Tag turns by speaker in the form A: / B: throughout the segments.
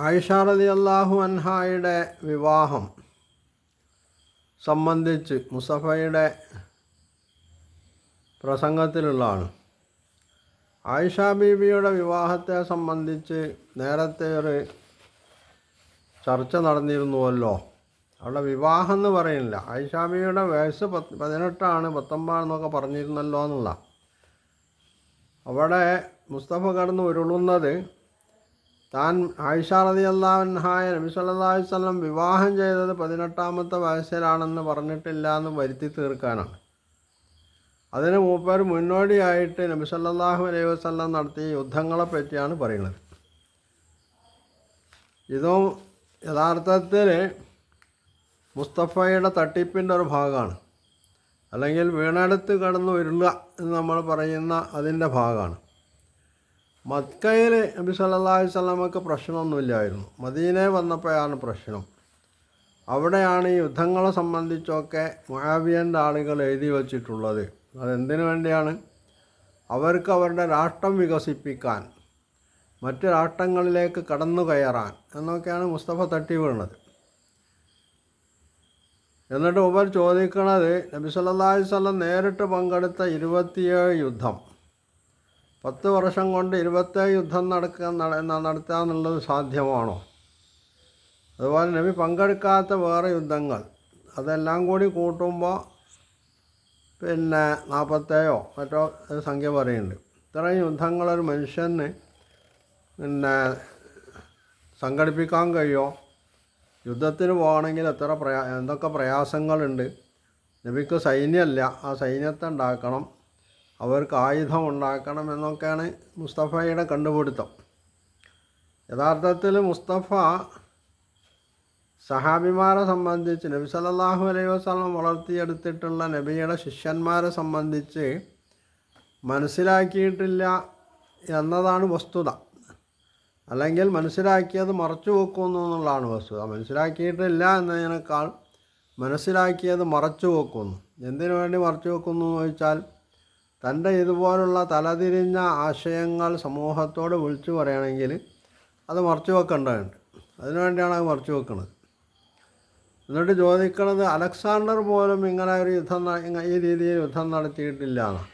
A: ആയിഷ റളിയല്ലാഹു അൻഹായുടെ വിവാഹം സംബന്ധിച്ച് മുസ്തഫയുടെ പ്രസംഗത്തിലുള്ളതാണ്. ആയിഷ ബീവിയുടെ വിവാഹത്തെ സംബന്ധിച്ച് നേരത്തെ ഒരു ചർച്ച നടന്നിരുന്നുവല്ലോ. അവിടെ വിവാഹം എന്ന് പറയുന്നില്ല. ആയിഷ ബീവിയുടെ വയസ്സ് 18 19 പറഞ്ഞിരുന്നല്ലോ എന്നുള്ള. അവിടെ മുസ്തഫ കടന്ന് ഉരുളുന്നത് താൻ ആയിഷ റളിയല്ലാഹു അൻഹായെ നബി സല്ലല്ലാഹു അലൈഹി വസല്ലം വിവാഹം ചെയ്തത് 18 വയസ്സിലാണെന്ന് പറഞ്ഞിട്ടില്ല എന്ന് വരുത്തി തീർക്കാനാണ്. അതിന് മൂപ്പർ മുന്നോടിയായിട്ട് നബി സല്ലല്ലാഹു അലൈഹി വസല്ലം നടത്തിയ യുദ്ധങ്ങളെ പറ്റിയാണ് പറയുന്നത്. ഇതും യഥാർത്ഥത്തിൽ മുസ്തഫയുടെ തട്ടിപ്പിൻ്റെ ഒരു ഭാഗമാണ്, അല്ലെങ്കിൽ വീണെടുത്ത് കടന്നു ഉരുളുക എന്ന് നമ്മൾ പറയുന്ന അതിൻ്റെ ഭാഗമാണ്. മക്കയിൽ നബി സല്ലല്ലാഹു അലൈഹി വസല്ലമക്ക് പ്രശ്നമൊന്നുമില്ലായിരുന്നു. മദീനയിൽ വന്നപ്പോഴാണ് പ്രശ്നം. അവിടെയാണ് ഈ യുദ്ധങ്ങളെ സംബന്ധിച്ചൊക്കെ മുആവിയൻ്റെ ആളുകൾ എഴുതി വച്ചിട്ടുള്ളത്. അതെന്തിനു വേണ്ടിയാണ്? അവർക്ക് അവരുടെ രാഷ്ട്രം വികസിപ്പിക്കാൻ, മറ്റ് രാഷ്ട്രങ്ങളിലേക്ക് കടന്നു കയറാൻ എന്നൊക്കെയാണ് മുസ്തഫ തട്ടി വീണത്. എന്നിട്ട് ഇവർ ചോദിക്കുന്നത്, നബി സല്ലല്ലാഹു അലൈഹി വസല്ലം നേരിട്ട് പങ്കെടുത്ത 27 യുദ്ധം, 10 വർഷം കൊണ്ട് 27 യുദ്ധം നടത്തുക എന്നുള്ളത് സാധ്യമാണോ? അതുപോലെ നബി പങ്കെടുക്കാത്ത വേറെ യുദ്ധങ്ങൾ അതെല്ലാം കൂടി കൂട്ടുമ്പോൾ 40 മറ്റോ സംഖ്യ പറയുന്നുണ്ട്. ഇത്രയും യുദ്ധങ്ങളൊരു മനുഷ്യന് സംഘടിപ്പിക്കാൻ കഴിയുമോ? യുദ്ധത്തിന് പോകണമെങ്കിൽ എന്തൊക്കെ പ്രയാസങ്ങളുണ്ട്. നബിക്ക് സൈന്യമല്ല, ആ സൈന്യത്തെ ഉണ്ടാക്കണം, അവർക്ക് ആയുധം ഉണ്ടാക്കണം എന്നൊക്കെയാണ് മുസ്തഫയുടെ കണ്ടുപിടുത്തം. യഥാർത്ഥത്തിൽ മുസ്തഫ സഹാബിമാരെ സംബന്ധിച്ച്, നബി സല്ലല്ലാഹു അലൈഹി വസല്ലം വളർത്തിയെടുത്തിട്ടുള്ള നബിയുടെ ശിഷ്യന്മാരെ സംബന്ധിച്ച് മനസ്സിലാക്കിയിട്ടില്ല എന്നതാണ് വസ്തുത. അല്ലെങ്കിൽ മനസ്സിലാക്കിയത് മറച്ചു വെക്കുന്നു എന്നുള്ളതാണ് വസ്തുത. മനസ്സിലാക്കിയിട്ടില്ല എന്നതിനേക്കാൾ മനസ്സിലാക്കിയത് മറച്ചു വെക്കുന്നു. എന്തിനു വേണ്ടി മറച്ചു വെക്കുന്നു എന്ന് ചോദിച്ചാൽ, തൻ്റെ ഇതുപോലുള്ള തലതിരിഞ്ഞ ആശയങ്ങൾ സമൂഹത്തോട് വിളിച്ചു പറയണമെങ്കിൽ അത് മറച്ചു വെക്കേണ്ടതുണ്ട്. അതിനുവേണ്ടിയാണ് അത് മറച്ചു വെക്കുന്നത്. എന്നിട്ട് ചോദിക്കുന്നത്, അലക്സാണ്ടർ പോലും ഇങ്ങനെ ഒരു ഈ രീതിയിൽ യുദ്ധം നടത്തിയിട്ടില്ല എന്നാണ്.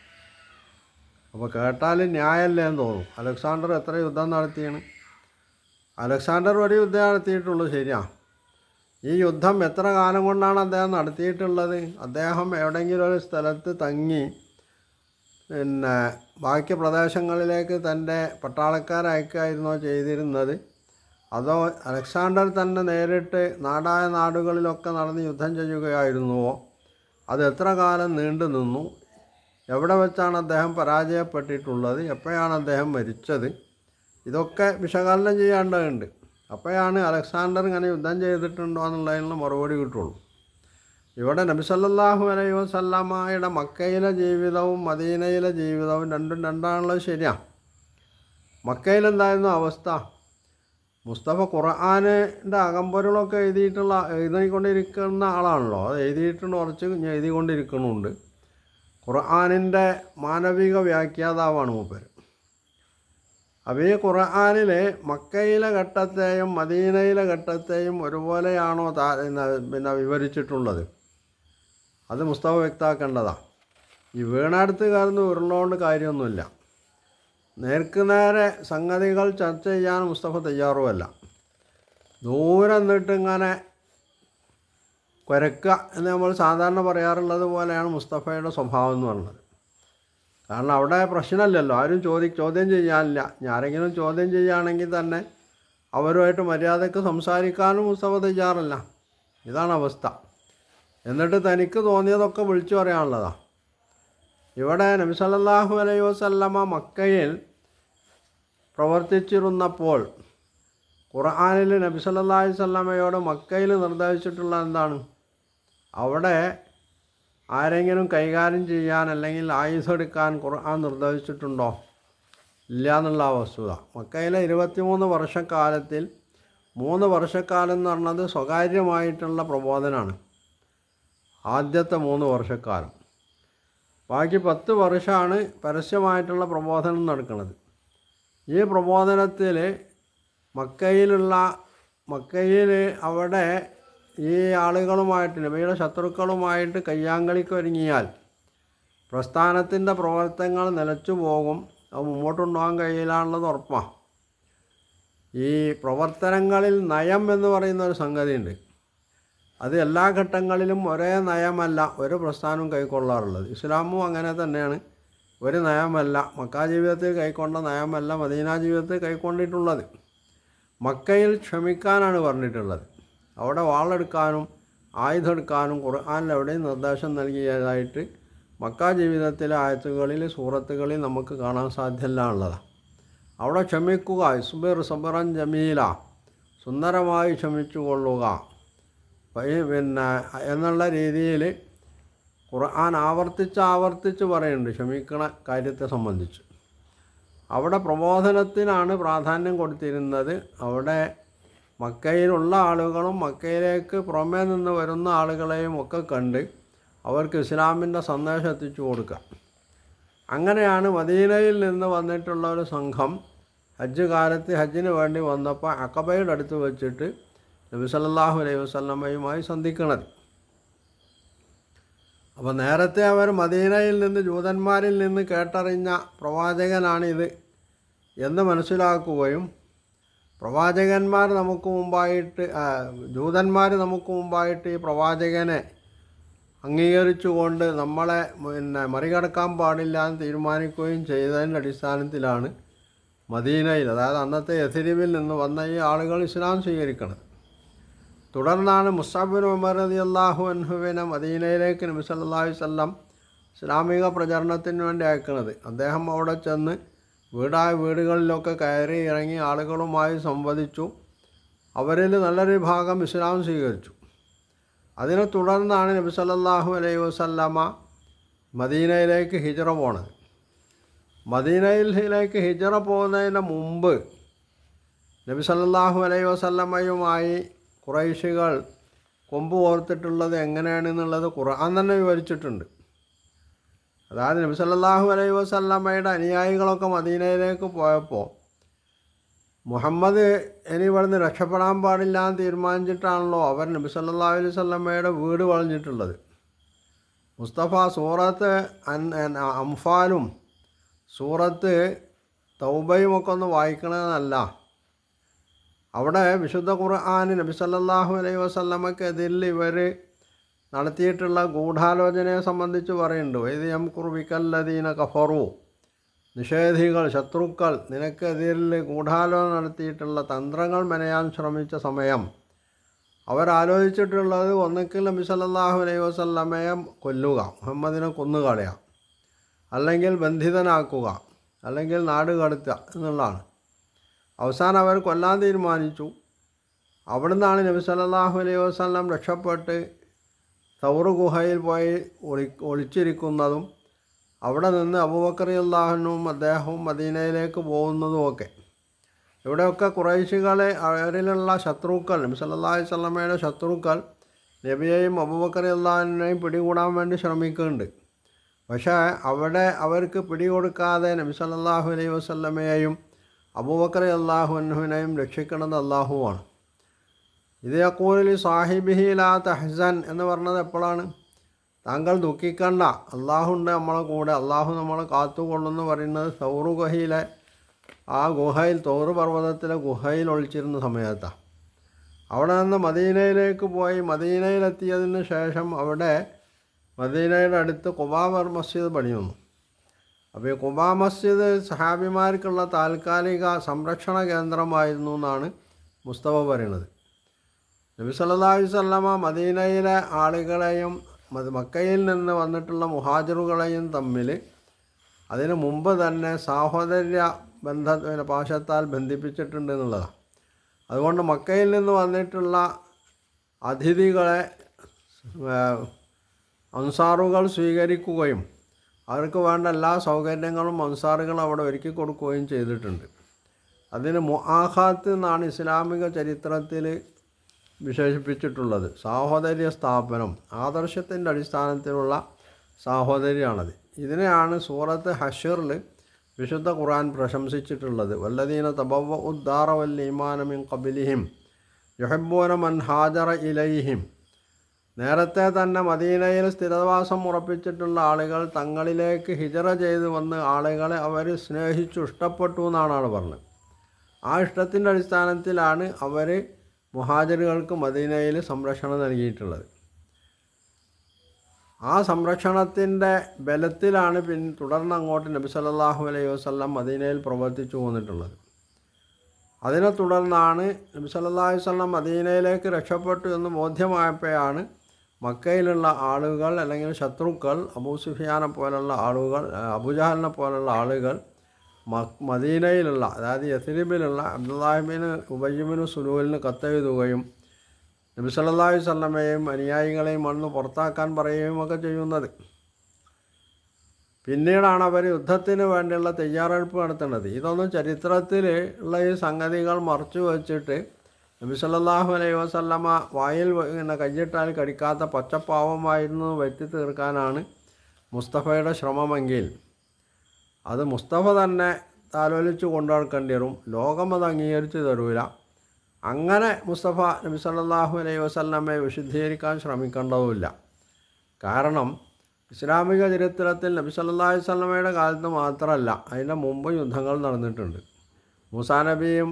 A: അപ്പോൾ കേട്ടാൽ ന്യായമല്ലേ എന്ന് തോന്നും. അലക്സാണ്ടർ എത്ര യുദ്ധം നടത്തിയാണ്? അലക്സാണ്ടർ ഒരു യുദ്ധം നടത്തിയിട്ടുള്ളൂ, ശരിയാണ്. ഈ യുദ്ധം എത്ര കാലം കൊണ്ടാണ് അദ്ദേഹം നടത്തിയിട്ടുള്ളത്? അദ്ദേഹം എവിടെയെങ്കിലും ഒരു സ്ഥലത്ത് തങ്ങി ബാക്കി പ്രദേശങ്ങളിലേക്ക് തൻ്റെ പട്ടാളക്കാരയക്കായിരുന്നോ ചെയ്തിരുന്നത്? അതോ അലക്സാണ്ടർ തന്നെ നേരിട്ട് നാടായ നാടുകളിലൊക്കെ നടന്ന് യുദ്ധം ചെയ്യുകയായിരുന്നുവോ? അത് എത്ര കാലം നീണ്ടു നിന്നു? എവിടെ വെച്ചാണ് അദ്ദേഹം പരാജയപ്പെട്ടിട്ടുള്ളത്? എപ്പോഴാണ് അദ്ദേഹം മരിച്ചത്? ഇതൊക്കെ വിശകലനം ചെയ്യേണ്ടതുണ്ട്. അപ്പോഴാണ് അലക്സാണ്ടർ ഇങ്ങനെ യുദ്ധം ചെയ്തിട്ടുണ്ടോ എന്നുള്ളതിനുള്ള മറുപടി കിട്ടുള്ളൂ. ഇവിടെ നബി സല്ലല്ലാഹു അലൈഹി വസല്ലമയുടെ മക്കയിലെ ജീവിതവും മദീനയിലെ ജീവിതവും രണ്ടാണുള്ളത്, ശരിയാണ്. മക്കയിലെന്തായിരുന്നു അവസ്ഥ? മുസ്തഫ ഖുർആനിൻ്റെ അകമ്പൊരുളൊക്കെ എഴുതിക്കൊണ്ടിരിക്കുന്ന ആളാണല്ലോ. അത് കുറച്ച് എഴുതിക്കൊണ്ടിരിക്കുന്നുണ്ട്. ഖുർആനിൻ്റെ മാനവിക വ്യാഖ്യാതാവാണ് മൂപ്പർ. അപ്പോൾ ഈ ഖുർആനിലെ മക്കയിലെ ഘട്ടത്തെയും മദീനയിലെ ഘട്ടത്തെയും ഒരുപോലെയാണോ വിവരിച്ചിട്ടുള്ളത്? അത് മുസ്തഫ വ്യക്തമാക്കേണ്ടതാണ്. ഈ വീണടുത്ത് കയറുന്ന ഉരുളോണ്ട് കാര്യമൊന്നുമില്ല. നേർക്കുനേരെ സംഗതികൾ ചർച്ച ചെയ്യാൻ മുസ്തഫ തയ്യാറുമല്ല. ദൂരെ നിന്നിട്ട് ഇങ്ങനെ കുരക്കുക എന്ന് നമ്മൾ സാധാരണ പറയാറുള്ളത് പോലെയാണ് മുസ്തഫയുടെ സ്വഭാവം എന്ന് പറയുന്നത്. കാരണം അവിടെ പ്രശ്നമല്ലല്ലോ, ആരും ചോദ്യം ചെയ്യാനില്ല. ആരെങ്കിലും ചോദ്യം ചെയ്യുകയാണെങ്കിൽ തന്നെ അവരുമായിട്ട് മര്യാദയ്ക്ക് സംസാരിക്കാനും മുസ്തഫ തയ്യാറല്ല. ഇതാണ് അവസ്ഥ. എന്നിട്ട് തനിക്ക് തോന്നിയതൊക്കെ വിളിച്ചു പറയാനുള്ളതാണ്. ഇവിടെ നബി സല്ലല്ലാഹു അലൈഹി വസല്ലമ മക്കയിൽ പ്രവർത്തിച്ചിരുന്നപ്പോൾ ഖുർആനിൽ നബി സല്ലല്ലാഹു അലൈഹി വസല്ലമയോട് മക്കയിൽ നിർദ്ദേശിച്ചിട്ടുള്ള എന്താണ്? അവിടെ ആരെങ്കിലും കൈകാര്യം ചെയ്യാൻ അല്ലെങ്കിൽ ആയുധം എടുക്കാൻ ഖുർആൻ നിർദ്ദേശിച്ചിട്ടുണ്ടോ? ഇല്ല എന്നുള്ള വസ്തുത. മക്കയിലെ 23 വർഷക്കാലത്തിൽ 3 വർഷക്കാലം എന്ന് പറഞ്ഞത് സ്വകാര്യമായിട്ടുള്ള പ്രബോധനമാണ്. ആദ്യത്തെ 3 വർഷക്കാലം. ബാക്കി 10 വർഷമാണ് പരസ്യമായിട്ടുള്ള പ്രബോധനം നടക്കുന്നത്. ഈ പ്രബോധനത്തിൽ മക്കയിൽ അവിടെ ഈ ആളുകളുമായിട്ട് നബിയുടെ ശത്രുക്കളുമായിട്ട് കയ്യാങ്കളിക്ക് ഒരുങ്ങിയാൽ പ്രസ്ഥാനത്തിൻ്റെ പ്രവർത്തനങ്ങൾ നിലച്ചു പോകും. അത് മുമ്പോട്ടുണ്ടാകാൻ കഴിയില്ലാന്നുള്ളത് ഉറപ്പാണ്. ഈ പ്രവർത്തനങ്ങളിൽ നയം എന്ന് പറയുന്ന ഒരു സംഗതിയുണ്ട്. അത് എല്ലാ ഘട്ടങ്ങളിലും ഒരേ നയമല്ല ഒരു പ്രസ്ഥാനവും കൈക്കൊള്ളാറുള്ളത്. ഇസ്ലാമും അങ്ങനെ തന്നെയാണ്. ഒരു നയമല്ല മക്ക ജീവിതത്തിൽ കൈക്കൊണ്ട നയമല്ല മദീന ജീവിതത്തിൽ കൈക്കൊണ്ടിട്ടുള്ളത്. മക്കയിൽ ക്ഷമിക്കാനാണ് പറഞ്ഞിട്ടുള്ളത്. അവിടെ വാളെടുക്കാനും ആയുധമെടുക്കാനും ഖുർആനിൽ എവിടെയും നിർദ്ദേശം നൽകിയതായിട്ട് മക്ക ജീവിതത്തിലെ ആയത്തുകളിൽ സൂറത്തുകളിൽ നമുക്ക് കാണാൻ സാധ്യമല്ല ഉള്ളതാണ്. അവിടെ ക്ഷമിക്കുക, ഇസ്ബിർ സബറൻ ജമീല, സുന്ദരമായി ക്ഷമിച്ചു കൊള്ളുക എന്നുള്ള രീതിയിൽ ഖുർആൻ ആവർത്തിച്ച് പറയുന്നുണ്ട് ക്ഷമിക്കണ കാര്യത്തെ സംബന്ധിച്ച്. അവിടെ പ്രബോധനത്തിനാണ് പ്രാധാന്യം കൊടുത്തിരുന്നത്. അവിടെ മക്കയിലുള്ള ആളുകളും മക്കയിലേക്ക് പുറമേ നിന്ന് വരുന്ന ആളുകളെയും ഒക്കെ കണ്ട് അവർക്ക് ഇസ്ലാമിൻ്റെ സന്ദേശം എത്തിച്ചു കൊടുക്കുക. അങ്ങനെയാണ് മദീനയിൽ നിന്ന് വന്നിട്ടുള്ള ഒരു സംഘം ഹജ്ജ് കാലത്ത് ഹജ്ജിന് വേണ്ടി വന്നപ്പോൾ അഖബയുടെ അടുത്ത് വെച്ചിട്ട് നബി സല്ലല്ലാഹു അലൈഹി വസല്ലമയുമായി സന്ധിക്കണത്. അപ്പോൾ നേരത്തെ അവർ മദീനയിൽ നിന്ന് ജൂതന്മാരിൽ നിന്ന് കേട്ടറിഞ്ഞ പ്രവാചകനാണിത് എന്ന് മനസ്സിലാക്കുകയും പ്രവാചകന്മാർ നമുക്ക് മുമ്പായിട്ട് ജൂതന്മാർ നമുക്ക് മുമ്പായിട്ട് ഈ പ്രവാചകനെ അംഗീകരിച്ചുകൊണ്ട് നമ്മളെ മറികടക്കാൻ പാടില്ല എന്ന് തീരുമാനിക്കുകയും ചെയ്തതിൻ്റെ അടിസ്ഥാനത്തിലാണ് മദീനയിൽ, അതായത് അന്നത്തെ യഥരിബിൽ നിന്ന് വന്ന ഈ ആളുകൾ ഇസ്ലാം സ്വീകരിക്കുന്നത്. തുടർന്നാണ് മുസ്അബ് ബിൻ ഉമർ റളിയല്ലാഹു അൻഹുവിനെ മദീനയിലേക്ക് നബി സല്ലല്ലാഹു അലൈഹി വസല്ലം ഇസ്ലാമിക പ്രചരണത്തിന് വേണ്ടി അയക്കുന്നത്. അദ്ദേഹം അവിടെ ചെന്ന് വീടുകളിലൊക്കെ കയറി ഇറങ്ങി ആളുകളുമായി സംവദിച്ചു. അവരിൽ നല്ലൊരു ഭാഗം ഇസ്ലാം സ്വീകരിച്ചു. അതിനെ തുടർന്നാണ് നബി സല്ലല്ലാഹു അലൈഹി വസല്ലമ മദീനയിലേക്ക് ഹിജ്റ പോണത്. മദീനയിലേക്ക് ഹിജ്റ പോകുന്നതിന് മുമ്പ് നബി സല്ലല്ലാഹു അലൈഹി വസല്ലമയുമായി ഖുറൈശികൾ കൊമ്പ് കോർത്തിട്ടുള്ളത് എങ്ങനെയാണെന്നുള്ളത് ഖുർആൻ തന്നെ വിവരിച്ചിട്ടുണ്ട്. അതായത് നബി സല്ലല്ലാഹു അലൈഹി വസല്ലമയുടെ അനുയായികളൊക്കെ മദീനയിലേക്ക് പോയപ്പോൾ മുഹമ്മദ് ഇനി ഇവിടുന്ന് രക്ഷപ്പെടാൻ പാടില്ല എന്ന് തീരുമാനിച്ചിട്ടാണല്ലോ അവർ നബി സല്ലല്ലാഹു അലൈഹി വസല്ലമയുടെ വീട് വളഞ്ഞിട്ടുള്ളത്. മുസ്തഫ സൂറത്ത് അംഫാലും സൂറത്ത് തൗബയും ഒക്കെ ഒന്ന് വായിക്കണമെന്നല്ല, അവിടെ വിശുദ്ധ ഖുർആൻ നബി സല്ലല്ലാഹു അലൈഹി വസല്ലമക്കെതിരിൽ ഇവർ നടത്തിയിട്ടുള്ള ഗൂഢാലോചനയെ സംബന്ധിച്ച് പറയുന്നുണ്ട്. വൈദ് യംകുറു ബിക്കല്ലദീന കഫറു, നിഷേധികൾ ശത്രുക്കൾ നിനക്കെതിരിൽ ഗൂഢാലോചന നടത്തിയിട്ടുള്ള തന്ത്രങ്ങൾ മെനയാൻ ശ്രമിച്ച സമയം അവരാലോചിച്ചിട്ടുള്ളത് ഒന്നുകിൽ നബി സല്ലല്ലാഹു അലൈഹി വസല്ലമയെ കൊല്ലുക, മുഹമ്മദിനെ കൊന്നുകളയുക, അല്ലെങ്കിൽ ബന്ധിതനാക്കുക, അല്ലെങ്കിൽ നാട് കടത്തുക എന്നുള്ളതാണ്. അവസാനം അവർ കൊല്ലാൻ തീരുമാനിച്ചു. അവിടെ നിന്നാണ് നബി സല്ലല്ലാഹു അലൈഹി വസല്ലം രക്ഷപ്പെട്ട് തൗർ ഗുഹയിൽ പോയി ഒളിച്ചിരിക്കുന്നതും അവിടെ നിന്ന് അബൂബക്കർ റളിയല്ലാഹുവും അദ്ദേഹവും മദീനയിലേക്ക് പോകുന്നതുമൊക്കെ. ഇവിടെയൊക്കെ ഖുറൈശികളെ അവരിലുള്ള ശത്രുക്കൾ നബി സല്ലല്ലാഹു അലൈഹി വസല്ലമയുടെ ശത്രുക്കൾ നബിയെയും അബൂബക്കർ റളിയല്ലാഹുവിനെയും പിടികൂടാൻ വേണ്ടി ശ്രമിക്കുന്നുണ്ട്. പക്ഷേ അവിടെ അവർക്ക് പിടികൊടുക്കാതെ നബി സല്ലല്ലാഹു അലൈഹി വസല്ലമയെയും അബൂബക്കർ റളിയല്ലാഹുവിനെയും രക്ഷിക്കുന്നത് അല്ലാഹുവാണ്. ഇത് യഖൂലു സാഹിബിഹി ലാ തഹ്സൻ എന്ന് പറഞ്ഞത് എപ്പോഴാണ്? താങ്കൾ ദുഃഖിക്കണ്ട, അള്ളാഹുണ്ട് നമ്മളെ കൂടെ, അള്ളാഹു നമ്മളെ കാത്തുകൊള്ളുമെന്ന് പറയുന്നത് തൗർ ഗുഹയിലെ ആ ഗുഹയിൽ തൗർ പർവ്വതത്തിലെ ഗുഹയിൽ ഒളിച്ചിരുന്ന സമയത്താണ്. അവിടെ നിന്ന് മദീനയിലേക്ക് പോയി മദീനയിലെത്തിയതിന് ശേഷം അവിടെ മദീനയുടെ അടുത്ത് ഖുബാ മസ്ജിദ് പണി വന്നു. അപ്പോൾ ഈ ഖുബാ മസ്ജിദ് സഹാബിമാർക്കുള്ള താൽക്കാലിക സംരക്ഷണ കേന്ദ്രമായിരുന്നു എന്നാണ് മുസ്തഫ പറയുന്നത്. നബി സല്ലല്ലാഹു അലൈഹി വസല്ലമ മദീനയിലെ ആളുകളെയും മക്കയിൽ നിന്ന് വന്നിട്ടുള്ള മുഹാജിറുകളെയും തമ്മിൽ അതിനു മുമ്പ് തന്നെ സാഹോദര്യ പാശത്താൽ ബന്ധിപ്പിച്ചിട്ടുണ്ട് എന്നുള്ളതാണ്. അതുകൊണ്ട് മക്കയിൽ നിന്ന് വന്നിട്ടുള്ള അതിഥികളെ അൻസാറുകൾ സ്വീകരിക്കുകയും അവർക്ക് വേണ്ട എല്ലാ സൗകര്യങ്ങളും അൻസാറുകൾ അവിടെ ഒരുക്കി കൊടുക്കുകയും ചെയ്തിട്ടുണ്ട്. അതിന് മുആഖാത്ത് എന്നാണ് ഇസ്ലാമിക ചരിത്രത്തിൽ വിശേഷിപ്പിച്ചിട്ടുള്ളത്. സാഹോദര്യ സ്ഥാപനം, ആദർശത്തിൻ്റെ അടിസ്ഥാനത്തിലുള്ള സാഹോദര്യമാണത്. ഇതിനെയാണ് സൂറത്ത് ഹശ്റിൽ വിശുദ്ധ ഖുർആൻ പ്രശംസിച്ചിട്ടുള്ളത്. വല്ലദീന തബവ്വ ഉദ്ദാറ വൽ ഈമാന മിൻ ഖബലിഹിം യുഹിബ്ബൂന മൻ ഹാജറ ഇലൈഹിം. നേരത്തെ തന്നെ മദീനയിൽ സ്ഥിരവാസം ഉറപ്പിച്ചിട്ടുള്ള ആളുകൾ തങ്ങളിലേക്ക് ഹിജറ ചെയ്ത് വന്ന് ആളുകളെ അവർ സ്നേഹിച്ചു ഇഷ്ടപ്പെട്ടു എന്നാണ് ആൾ പറഞ്ഞത്. ആ ഇഷ്ടത്തിൻ്റെ അടിസ്ഥാനത്തിലാണ് അവർ മുഹാജിറുകൾക്ക് മദീനയിൽ സംരക്ഷണം നൽകിയിട്ടുള്ളത്. ആ സംരക്ഷണത്തിൻ്റെ ബലത്തിലാണ് തുടർന്ന് അങ്ങോട്ട് നബി സല്ലല്ലാഹു അലൈഹി വസല്ലം മദീനയിൽ പ്രവർത്തിച്ചു പോന്നിട്ടുള്ളത്. അതിനെ തുടർന്നാണ് നബി സല്ലല്ലാഹു അലൈഹി വസല്ലം മദീനയിലേക്ക് രക്ഷപ്പെട്ടു എന്ന് ബോധ്യമായപ്പോഴാണ് മക്കയിലുള്ള ആളുകൾ അല്ലെങ്കിൽ ശത്രുക്കൾ അബൂ സുഫിയാനെ പോലുള്ള ആളുകൾ, അബൂജഹലിനെ പോലുള്ള ആളുകൾ മദീനയിലുള്ള, അതായത് യസ്രിബിലുള്ള അബ്ദുല്ലാഹിബിൻ ഉബയ്യബിൻ സുലൂലിന് കത്തെഴുതുകയും നബി സല്ലല്ലാഹു അലൈഹി വസല്ലമയെയും അനുയായികളെയും അന്ന് പുറത്താക്കാൻ പറയുകയും ഒക്കെ ചെയ്യുന്നത്. പിന്നീടാണ് അവർ യുദ്ധത്തിന് വേണ്ടിയുള്ള തയ്യാറെടുപ്പ് നടത്തുന്നത്. ഇതൊന്നും ചരിത്രത്തിൽ ഉള്ള ഈ സംഗതികൾ മറച്ചു വച്ചിട്ട് നബി സല്ലല്ലാഹു അലൈഹി വസല്ലമ വായിൽ ഇങ്ങനെ കയ്യിട്ടാൽ കടിക്കാത്ത പച്ചപ്പാവമായിരുന്നു വരുത്തി തീർക്കാനാണ് മുസ്തഫയുടെ ശ്രമമെങ്കിൽ അത് മുസ്തഫ തന്നെ താലോലിച്ച് കൊണ്ടുനടക്കേണ്ടി വരും. ലോകം അത് അംഗീകരിച്ച് തരൂല. അങ്ങനെ മുസ്തഫ നബി സല്ലല്ലാഹു അലൈഹി വസല്ലമയെ വിശുദ്ധീകരിക്കാൻ ശ്രമിക്കേണ്ടതുമില്ല. കാരണം ഇസ്ലാമിക ചരിത്രത്തിൽ നബി സല്ലല്ലാഹു അലൈഹി വസല്ലമയുടെ കാലത്ത് മാത്രമല്ല, അതിൻ്റെ മുമ്പ് യുദ്ധങ്ങൾ നടന്നിട്ടുണ്ട്. മൂസാ നബിയും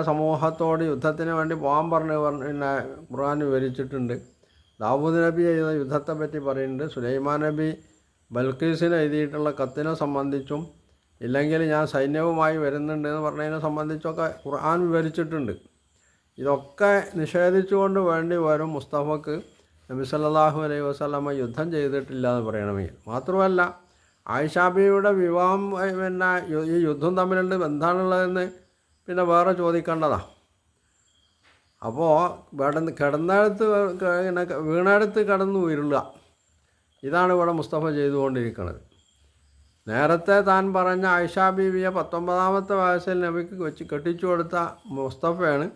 A: സമൂഹത്തോട് യുദ്ധത്തിന് വേണ്ടി പോകാൻ പിന്നെ ഖുർആൻ വിവരിച്ചിട്ടുണ്ട്. ദാവൂദ് നബി ചെയ്ത യുദ്ധത്തെപ്പറ്റി പറയുന്നുണ്ട്. സുലൈമാൻ നബി ബൽക്കീസിന് എഴുതിയിട്ടുള്ള കത്തിനെ സംബന്ധിച്ചും ഇല്ലെങ്കിൽ ഞാൻ സൈന്യവുമായി വരുന്നുണ്ട് എന്ന് പറഞ്ഞതിനെ സംബന്ധിച്ചൊക്കെ ഖുർആൻ വിവരിച്ചിട്ടുണ്ട്. ഇതൊക്കെ നിഷേധിച്ചുകൊണ്ട് വേണ്ടി വരും മുസ്തഫക്ക് നബി സല്ലല്ലാഹു അലൈഹി വസല്ലമ യുദ്ധം ചെയ്തിട്ടില്ല എന്ന് പറയണമെങ്കിൽ. മാത്രമല്ല ആയിഷാ ബീവിയുടെ വിവാഹം പിന്നെ ഈ യുദ്ധം തമ്മിലുണ്ട് ബന്ധാനുള്ളതെന്ന് പിന്നെ വേറെ ചോദിക്കേണ്ടതാണ്. അപ്പോൾ കിടന്നിടത്ത് വീണെടുത്ത് കിടന്ന് ഉരുളുക, ഇതാണ് ഇവിടെ മുസ്തഫ ചെയ്തുകൊണ്ടിരിക്കുന്നത്. നേരത്തെ താൻ പറഞ്ഞ ആയിഷാ ബീവിയെ 19ാമത്തെ വയസ്സിൽ നബിക്ക് വെച്ച് കെട്ടിച്ചു കൊടുത്ത മുസ്തഫയാണ്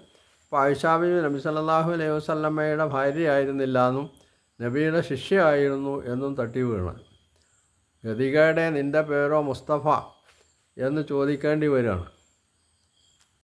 A: ഇപ്പോൾ ആയിഷാ ബീവി നബി സല്ലല്ലാഹു അലൈഹി വസല്ലമയുടെ ഭാര്യയായിരുന്നില്ല എന്നും നബിയുടെ ശിഷ്യയായിരുന്നു എന്നും തട്ടി വീണത്. ഗതികേടെ നിൻ്റെ പേരോ മുസ്തഫ എന്ന് ചോദിക്കേണ്ടി വരികയാണ്.